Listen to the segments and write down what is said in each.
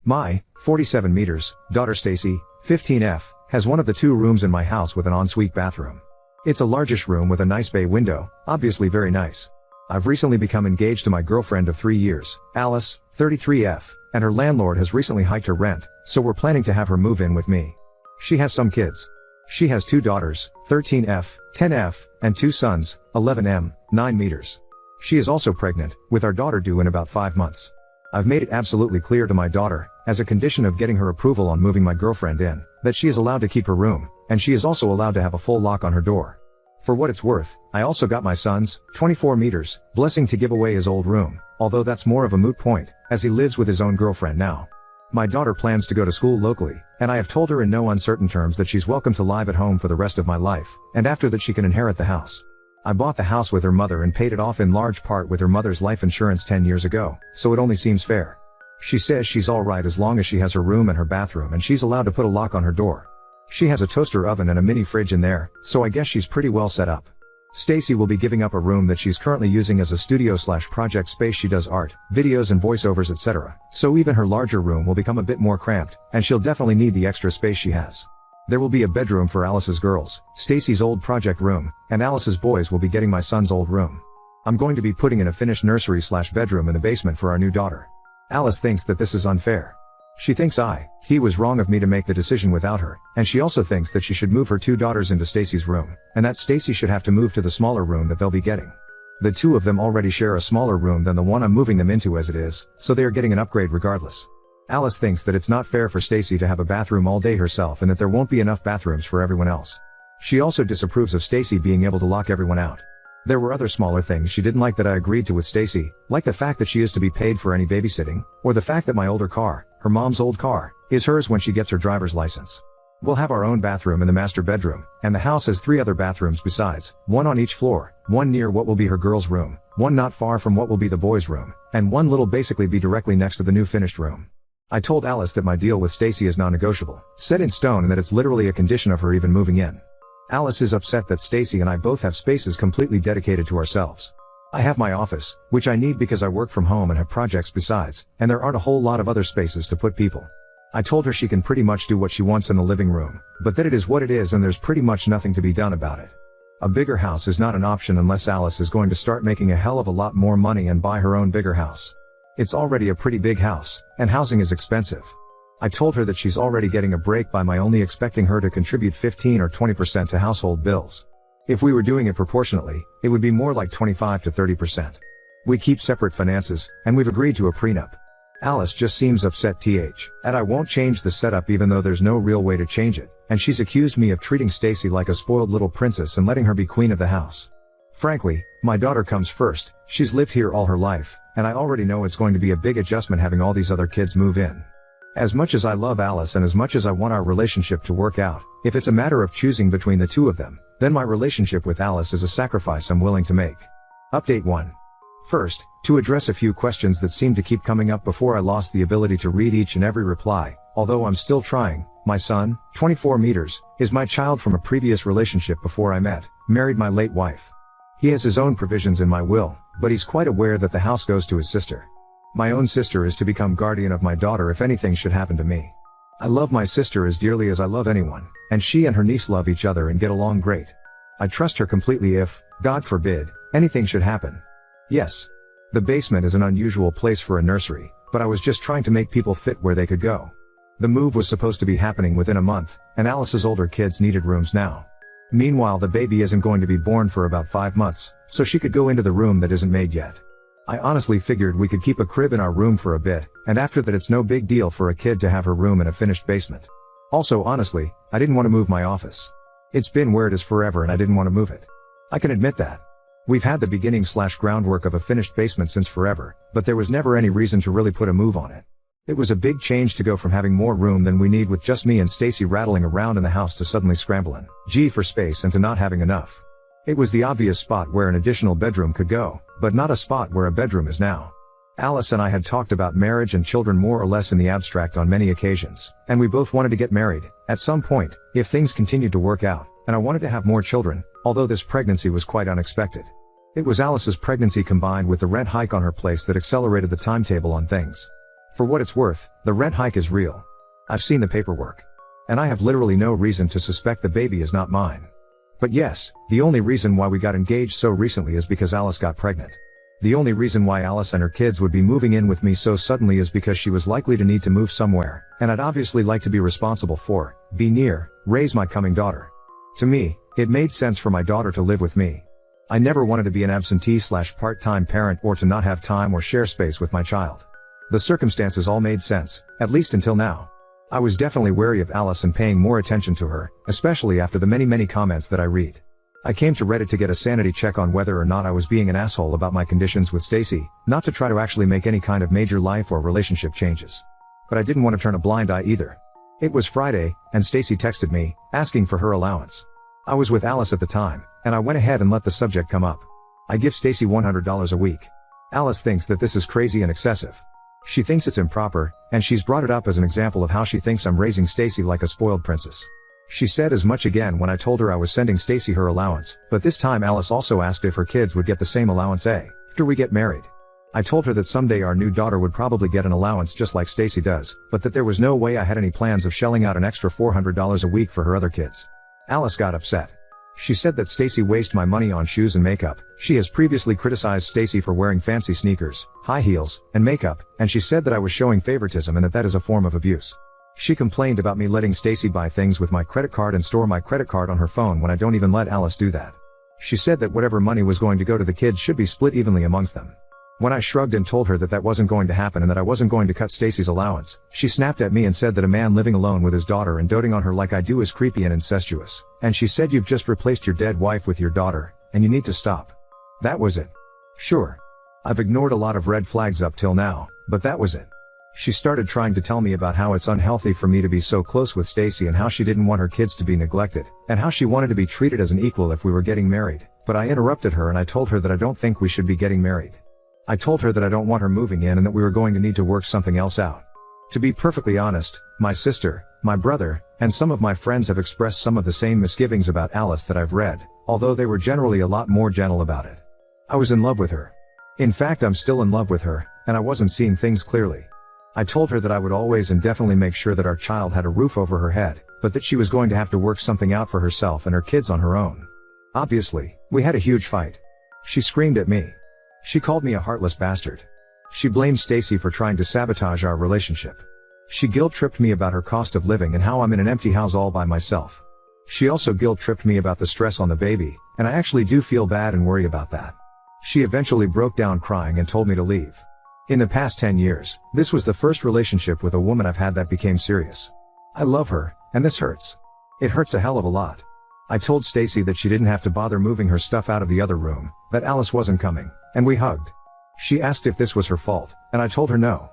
My 47 meters daughter Stacy, 15F, has one of the two rooms in my house with an ensuite bathroom. It's a largish room with a nice bay window, obviously very nice. I've recently become engaged to my girlfriend of 3 years, Alice, 33F, and her landlord has recently hiked her rent, so we're planning to have her move in with me. She has some kids. She has 2 daughters, 13F, 10F, and 2 sons, 11M, 9 meters. She is also pregnant, with our daughter due in about 5 months. I've made it absolutely clear to my daughter, as a condition of getting her approval on moving my girlfriend in, that she is allowed to keep her room, and she is also allowed to have a full lock on her door. For what it's worth, I also got my son's, 24 meters, blessing to give away his old room, although that's more of a moot point, as he lives with his own girlfriend now. My daughter plans to go to school locally, and I have told her in no uncertain terms that she's welcome to live at home for the rest of my life, and after that she can inherit the house. I bought the house with her mother and paid it off in large part with her mother's life insurance 10 years ago, so it only seems fair. She says she's alright as long as she has her room and her bathroom and she's allowed to put a lock on her door. She has a toaster oven and a mini fridge in there, so I guess she's pretty well set up. Stacy will be giving up a room that she's currently using as a studio/project space. She does art, videos and voiceovers etc. So even her larger room will become a bit more cramped, and she'll definitely need the extra space she has. There will be a bedroom for Alice's girls, Stacy's old project room, and Alice's boys will be getting my son's old room. I'm going to be putting in a finished nursery/bedroom in the basement for our new daughter. Alice thinks that this is unfair. She thinks it was wrong of me to make the decision without her, and she also thinks that she should move her 2 daughters into Stacy's room, and that Stacy should have to move to the smaller room that they'll be getting. The 2 of them already share a smaller room than the one I'm moving them into as it is, so they are getting an upgrade regardless. Alice thinks that it's not fair for Stacy to have a bathroom all day herself and that there won't be enough bathrooms for everyone else. She also disapproves of Stacy being able to lock everyone out. There were other smaller things she didn't like that I agreed to with Stacy, like the fact that she is to be paid for any babysitting, or the fact that my older car, her mom's old car, is hers when she gets her driver's license. We'll have our own bathroom in the master bedroom, and the house has 3 other bathrooms besides, 1 on each floor, 1 near what will be her girl's room, 1 not far from what will be the boys' room, and 1 little basically be directly next to the new finished room. I told Alice that my deal with Stacy is non-negotiable, set in stone, and that it's literally a condition of her even moving in. Alice is upset that Stacy and I both have spaces completely dedicated to ourselves. I have my office, which I need because I work from home and have projects besides, and there aren't a whole lot of other spaces to put people. I told her she can pretty much do what she wants in the living room, but that it is what it is and there's pretty much nothing to be done about it. A bigger house is not an option unless Alice is going to start making a hell of a lot more money and buy her own bigger house. It's already a pretty big house, and housing is expensive. I told her that she's already getting a break by my only expecting her to contribute 15 or 20% to household bills. If we were doing it proportionately, it would be more like 25 to 30%. We keep separate finances, and we've agreed to a prenup. Alice just seems upset and I won't change the setup even though there's no real way to change it, and she's accused me of treating Stacy like a spoiled little princess and letting her be queen of the house. Frankly, my daughter comes first. She's lived here all her life, and I already know it's going to be a big adjustment having all these other kids move in. As much as I love Alice and as much as I want our relationship to work out, if it's a matter of choosing between the 2 of them, then my relationship with Alice is a sacrifice I'm willing to make. Update 1. First, to address a few questions that seemed to keep coming up before I lost the ability to read each and every reply, although I'm still trying. My son, 24 meters, is my child from a previous relationship before I married my late wife. He has his own provisions in my will, but he's quite aware that the house goes to his sister. My own sister is to become guardian of my daughter if anything should happen to me. I love my sister as dearly as I love anyone, and she and her niece love each other and get along great. I trust her completely if, God forbid, anything should happen. Yes. The basement is an unusual place for a nursery, but I was just trying to make people fit where they could go. The move was supposed to be happening within a month, and Alice's older kids needed rooms now. Meanwhile, the baby isn't going to be born for about 5 months, so she could go into the room that isn't made yet. I honestly figured we could keep a crib in our room for a bit, and after that it's no big deal for a kid to have her room in a finished basement. Also honestly, I didn't want to move my office. It's been where it is forever and I didn't want to move it. I can admit that. We've had the beginning/groundwork of a finished basement since forever, but there was never any reason to really put a move on it. It was a big change to go from having more room than we need with just me and Stacy rattling around in the house to suddenly scrambling for space and to not having enough. It was the obvious spot where an additional bedroom could go, but not a spot where a bedroom is now. Alice and I had talked about marriage and children more or less in the abstract on many occasions, and we both wanted to get married, at some point, if things continued to work out, and I wanted to have more children, although this pregnancy was quite unexpected. It was Alice's pregnancy combined with the rent hike on her place that accelerated the timetable on things. For what it's worth, the rent hike is real. I've seen the paperwork. And I have literally no reason to suspect the baby is not mine. But yes, the only reason why we got engaged so recently is because Alice got pregnant. The only reason why Alice and her kids would be moving in with me so suddenly is because she was likely to need to move somewhere, and I'd obviously like to be responsible for, be near, raise my coming daughter. To me, it made sense for my daughter to live with me. I never wanted to be an absentee/part-time parent or to not have time or share space with my child. The circumstances all made sense, at least until now. I was definitely wary of Alice and paying more attention to her, especially after the many comments that I read. I came to Reddit to get a sanity check on whether or not I was being an asshole about my conditions with Stacy, not to try to actually make any kind of major life or relationship changes. But I didn't want to turn a blind eye either. It was Friday, and Stacy texted me, asking for her allowance. I was with Alice at the time, and I went ahead and let the subject come up. I give Stacy $100 a week. Alice thinks that this is crazy and excessive. She thinks it's improper, and she's brought it up as an example of how she thinks I'm raising Stacy like a spoiled princess. She said as much again when I told her I was sending Stacy her allowance, but this time Alice also asked if her kids would get the same allowance after we get married. I told her that someday our new daughter would probably get an allowance just like Stacy does, but that there was no way I had any plans of shelling out an extra $400 a week for her other kids. Alice got upset. She said that Stacy wastes my money on shoes and makeup. She has previously criticized Stacy for wearing fancy sneakers, high heels, and makeup, and she said that I was showing favoritism and that is a form of abuse. She complained about me letting Stacy buy things with my credit card and store my credit card on her phone when I don't even let Alice do that. She said that whatever money was going to go to the kids should be split evenly amongst them. When I shrugged and told her that that wasn't going to happen and that I wasn't going to cut Stacy's allowance, she snapped at me and said that a man living alone with his daughter and doting on her like I do is creepy and incestuous. And she said you've just replaced your dead wife with your daughter, and you need to stop. That was it. Sure. I've ignored a lot of red flags up till now, but that was it. She started trying to tell me about how it's unhealthy for me to be so close with Stacy and how she didn't want her kids to be neglected, and how she wanted to be treated as an equal if we were getting married, but I interrupted her and I told her that I don't think we should be getting married. I told her that I don't want her moving in and that we were going to need to work something else out. To be perfectly honest, my sister, my brother, and some of my friends have expressed some of the same misgivings about Alice that I've read, although they were generally a lot more gentle about it. I was in love with her. In fact, I'm still in love with her, and I wasn't seeing things clearly. I told her that I would always and definitely make sure that our child had a roof over her head, but that she was going to have to work something out for herself and her kids on her own. Obviously, we had a huge fight. She screamed at me. She called me a heartless bastard. She blamed Stacy for trying to sabotage our relationship. She guilt-tripped me about her cost of living and how I'm in an empty house all by myself. She also guilt-tripped me about the stress on the baby, and I actually do feel bad and worry about that. She eventually broke down crying and told me to leave. In the past 10 years, this was the first relationship with a woman I've had that became serious. I love her, and this hurts. It hurts a hell of a lot. I told Stacy that she didn't have to bother moving her stuff out of the other room, that Alice wasn't coming, and we hugged. She asked if this was her fault, and I told her no.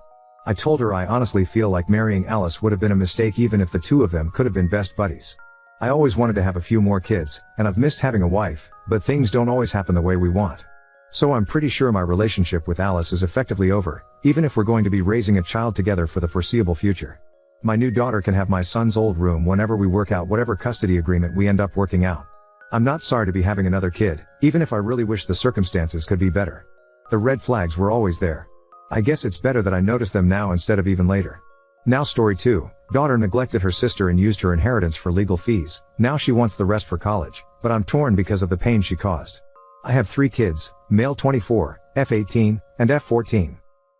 I told her I honestly feel like marrying Alice would have been a mistake even if the two of them could have been best buddies. I always wanted to have a few more kids, and I've missed having a wife, but things don't always happen the way we want. So I'm pretty sure my relationship with Alice is effectively over, even if we're going to be raising a child together for the foreseeable future. My new daughter can have my son's old room whenever we work out whatever custody agreement we end up working out. I'm not sorry to be having another kid, even if I really wish the circumstances could be better. The red flags were always there. I guess it's better that I notice them now instead of even later. Now story 2, daughter neglected her sister and used her inheritance for legal fees. Now she wants the rest for college, but I'm torn because of the pain she caused. I have 3 kids, male 24, F18, and F14.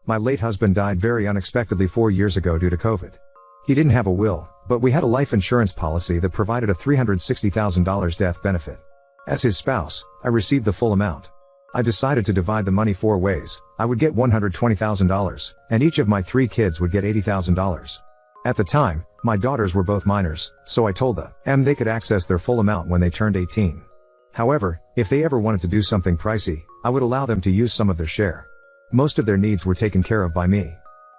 My late husband died very unexpectedly 4 years ago due to COVID. He didn't have a will, but we had a life insurance policy that provided a $360,000 death benefit. As his spouse, I received the full amount. I decided to divide the money 4 ways. I would get $120,000, and each of my 3 kids would get $80,000. At the time, my daughters were both minors, so I told them they could access their full amount when they turned 18. However, if they ever wanted to do something pricey, I would allow them to use some of their share. Most of their needs were taken care of by me.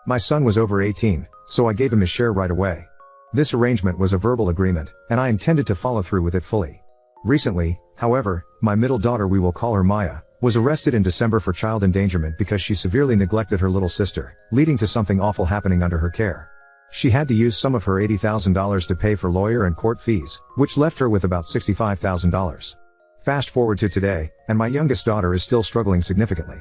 My son was over 18, so I gave him his share right away. This arrangement was a verbal agreement, and I intended to follow through with it fully. Recently, however, my middle daughter, we will call her Maya, was arrested in December for child endangerment because she severely neglected her little sister, leading to something awful happening under her care. She had to use some of her $80,000 to pay for lawyer and court fees, which left her with about $65,000. Fast forward to today, and my youngest daughter is still struggling significantly.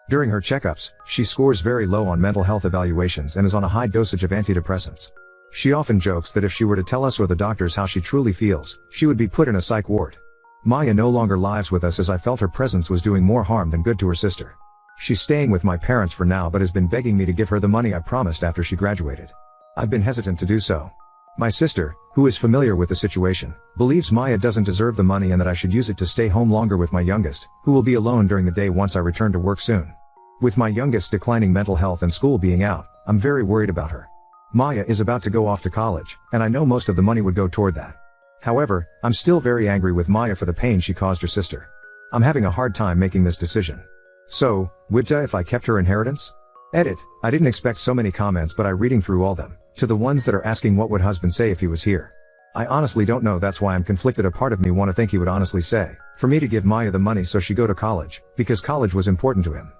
During her checkups, she scores very low on mental health evaluations and is on a high dosage of antidepressants. She often jokes that if she were to tell us or the doctors how she truly feels, she would be put in a psych ward. Maya no longer lives with us, as I felt her presence was doing more harm than good to her sister. She's staying with my parents for now but has been begging me to give her the money I promised after she graduated. I've been hesitant to do so. My sister, who is familiar with the situation, believes Maya doesn't deserve the money and that I should use it to stay home longer with my youngest, who will be alone during the day once I return to work soon. With my youngest declining mental health and school being out, I'm very worried about her. Maya is about to go off to college, and I know most of the money would go toward that. However, I'm still very angry with Maya for the pain she caused her sister. I'm having a hard time making this decision. So, woulda if I kept her inheritance? Edit. I didn't expect so many comments, but I reading through all them, to the ones that are asking what would husband say if he was here. I honestly don't know, that's why I'm conflicted. A part of me want to think he would honestly say, for me to give Maya the money so she go to college, because college was important to him.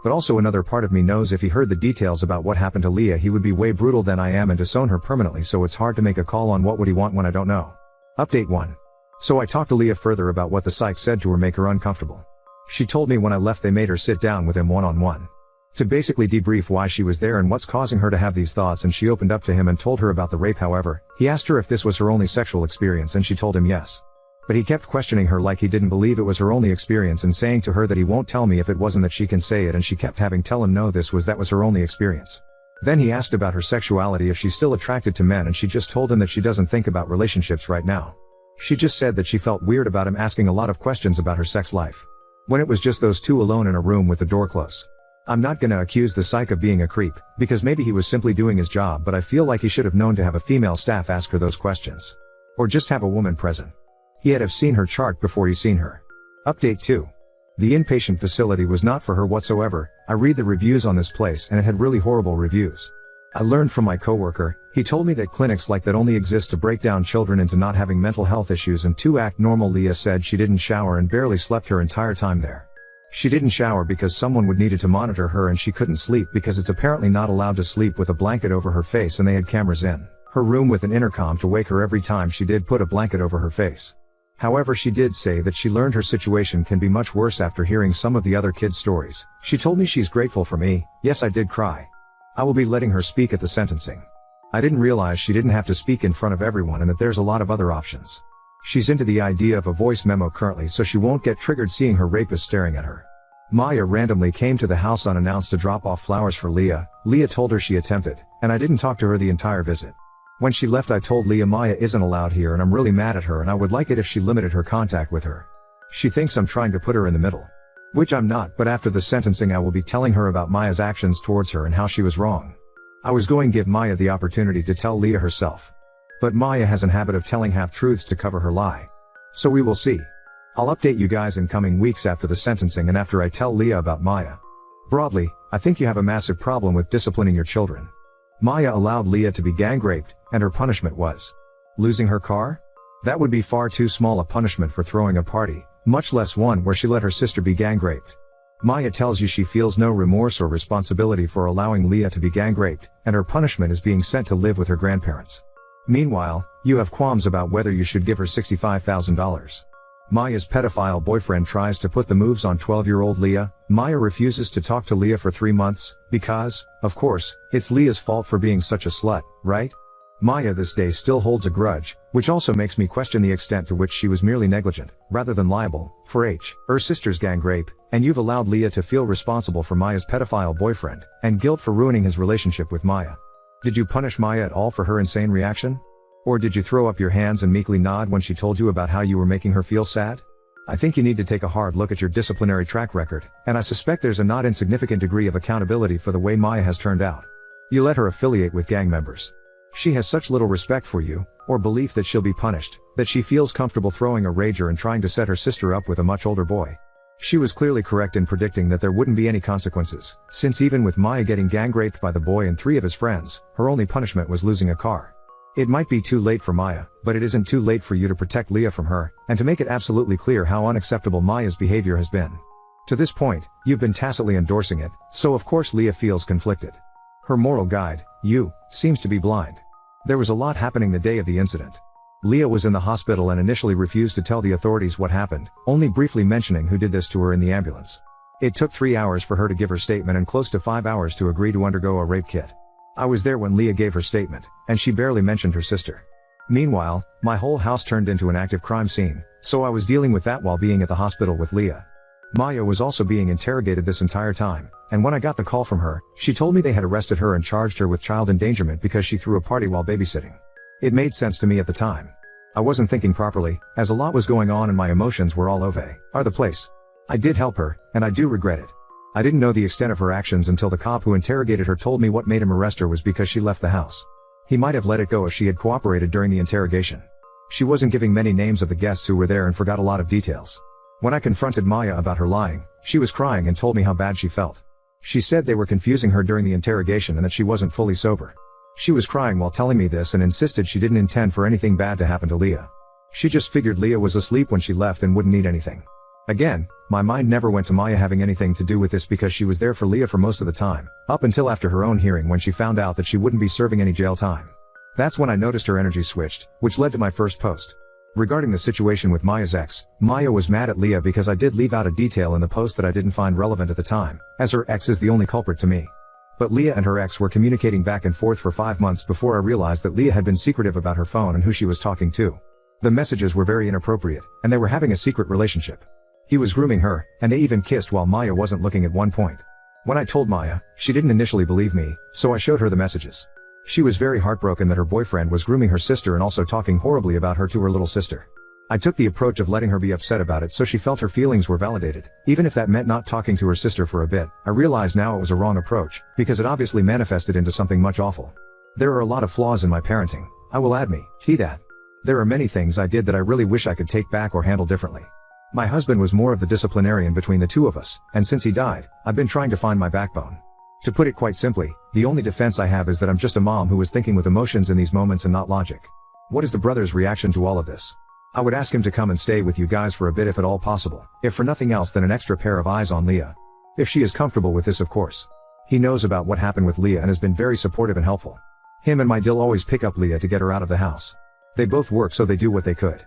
But also another part of me knows if he heard the details about what happened to Leah he would be way brutal than I am and disown her permanently, so it's hard to make a call on what would he want when I don't know. Update 1. So I talked to Leah further about what the psych said to her make her uncomfortable. She told me when I left they made her sit down with him one-on-one. To basically debrief why she was there and what's causing her to have these thoughts, and she opened up to him and told her about the rape. However, he asked her if this was her only sexual experience and she told him yes. But he kept questioning her like he didn't believe it was her only experience and saying to her that he won't tell me if it wasn't, that she can say it, and she kept having tell him no, that was her only experience. Then he asked about her sexuality, if she's still attracted to men, and she just told him that she doesn't think about relationships right now. She just said that she felt weird about him asking a lot of questions about her sex life, when it was just those two alone in a room with the door closed. I'm not gonna accuse the psych of being a creep, because maybe he was simply doing his job, but I feel like he should have known to have a female staff ask her those questions. Or just have a woman present. He had have seen her chart before he seen her. Update 2. The inpatient facility was not for her whatsoever. I read the reviews on this place and it had really horrible reviews. I learned from my coworker, he told me that clinics like that only exist to break down children into not having mental health issues and to act normal. Leah said she didn't shower and barely slept her entire time there. She didn't shower because someone would needed to monitor her, and she couldn't sleep because it's apparently not allowed to sleep with a blanket over her face, and they had cameras in her room with an intercom to wake her every time she did put a blanket over her face. However, she did say that she learned her situation can be much worse after hearing some of the other kids' stories. She told me she's grateful for me. Yes, I did cry. I will be letting her speak at the sentencing. I didn't realize she didn't have to speak in front of everyone and that there's a lot of other options. She's into the idea of a voice memo currently so she won't get triggered seeing her rapist staring at her. Maya randomly came to the house unannounced to drop off flowers for Leah. Leah told her she attempted, and I didn't talk to her the entire visit. When she left I told Leah Maya isn't allowed here and I'm really mad at her and I would like it if she limited her contact with her. She thinks I'm trying to put her in the middle. Which I'm not, but after the sentencing I will be telling her about Maya's actions towards her and how she was wrong. I was going to give Maya the opportunity to tell Leah herself. But Maya has a habit of telling half-truths to cover her lie. So we will see. I'll update you guys in coming weeks after the sentencing and after I tell Leah about Maya. Broadly, I think you have a massive problem with disciplining your children. Maya allowed Leah to be gang raped, and her punishment was losing her car? That would be far too small a punishment for throwing a party, much less one where she let her sister be gang raped. Maya tells you she feels no remorse or responsibility for allowing Leah to be gang raped, and her punishment is being sent to live with her grandparents. Meanwhile, you have qualms about whether you should give her $65,000. Maya's pedophile boyfriend tries to put the moves on 12-year-old Leah. Maya refuses to talk to Leah for 3 months, because, of course, it's Leah's fault for being such a slut, right? Maya this day still holds a grudge, which also makes me question the extent to which she was merely negligent, rather than liable, for her sister's gang rape, and you've allowed Leah to feel responsible for Maya's pedophile boyfriend, and guilt for ruining his relationship with Maya. Did you punish Maya at all for her insane reaction? Or did you throw up your hands and meekly nod when she told you about how you were making her feel sad? I think you need to take a hard look at your disciplinary track record, and I suspect there's a not insignificant degree of accountability for the way Maya has turned out. You let her affiliate with gang members. She has such little respect for you, or belief that she'll be punished, that she feels comfortable throwing a rager and trying to set her sister up with a much older boy. She was clearly correct in predicting that there wouldn't be any consequences, since even with Maya getting gang raped by the boy and 3 of his friends, her only punishment was losing a car. It might be too late for Maya, but it isn't too late for you to protect Leah from her, and to make it absolutely clear how unacceptable Maya's behavior has been. To this point, you've been tacitly endorsing it, so of course Leah feels conflicted. Her moral guide, you, seems to be blind. There was a lot happening the day of the incident. Leah was in the hospital and initially refused to tell the authorities what happened, only briefly mentioning who did this to her in the ambulance. It took 3 hours for her to give her statement and close to 5 hours to agree to undergo a rape kit. I was there when Leah gave her statement, and she barely mentioned her sister. Meanwhile, my whole house turned into an active crime scene, so I was dealing with that while being at the hospital with Leah. Maya was also being interrogated this entire time, and when I got the call from her, she told me they had arrested her and charged her with child endangerment because she threw a party while babysitting. It made sense to me at the time. I wasn't thinking properly, as a lot was going on and my emotions were all over the place. I did help her, and I do regret it. I didn't know the extent of her actions until the cop who interrogated her told me what made him arrest her was because she left the house. He might have let it go if she had cooperated during the interrogation. She wasn't giving many names of the guests who were there and forgot a lot of details. When I confronted Maya about her lying, she was crying and told me how bad she felt. She said they were confusing her during the interrogation and that she wasn't fully sober. She was crying while telling me this and insisted she didn't intend for anything bad to happen to Leah. She just figured Leah was asleep when she left and wouldn't need anything. Again, my mind never went to Maya having anything to do with this because she was there for Leah for most of the time, up until after her own hearing when she found out that she wouldn't be serving any jail time. That's when I noticed her energy switched, which led to my first post. Regarding the situation with Maya's ex, Maya was mad at Leah because I did leave out a detail in the post that I didn't find relevant at the time, as her ex is the only culprit to me. But Leah and her ex were communicating back and forth for 5 months before I realized that Leah had been secretive about her phone and who she was talking to. The messages were very inappropriate, and they were having a secret relationship. He was grooming her, and they even kissed while Maya wasn't looking at one point. When I told Maya, she didn't initially believe me, so I showed her the messages. She was very heartbroken that her boyfriend was grooming her sister and also talking horribly about her to her little sister. I took the approach of letting her be upset about it so she felt her feelings were validated, even if that meant not talking to her sister for a bit. I realize now it was a wrong approach, because it obviously manifested into something much awful. There are a lot of flaws in my parenting, I will add that. There are many things I did that I really wish I could take back or handle differently. My husband was more of the disciplinarian between the two of us, and since he died, I've been trying to find my backbone. To put it quite simply, the only defense I have is that I'm just a mom who is thinking with emotions in these moments and not logic. What is the brother's reaction to all of this? I would ask him to come and stay with you guys for a bit if at all possible, if for nothing else than an extra pair of eyes on Leah. If she is comfortable with this, of course. He knows about what happened with Leah and has been very supportive and helpful. Him and my Dill always pick up Leah to get her out of the house. They both work so they do what they could.